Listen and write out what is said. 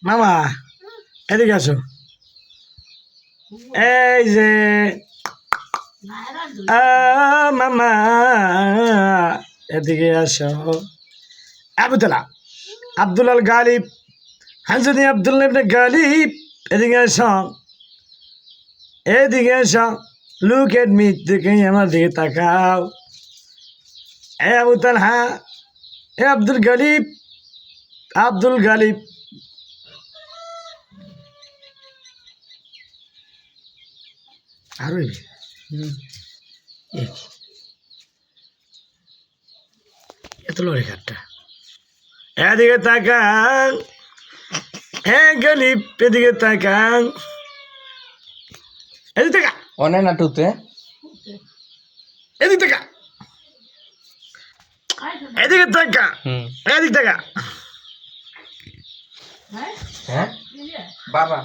মামা এদিকে আসো এই যে মামা এদিকে আসো আবুতলা আব্দুল আল গালিব হানসুনি আব্দুল ইবনে গালিব এদিকে আসো এদিকে আসো লুক এট মি দেখে আমার দিকে তাকাও এ আবু তালহা এ আব্দুল গালিব আব্দুল গালিব আরো এত লড়ে কাঠটা এদিকে তাকান হ্যাঁ গালিব এদিকে তাকান এদিকে তাকা অনে নাটুতে এদিকে তাকা এদিকে তাকা এদিকে তাকা হ্যাঁ বাবা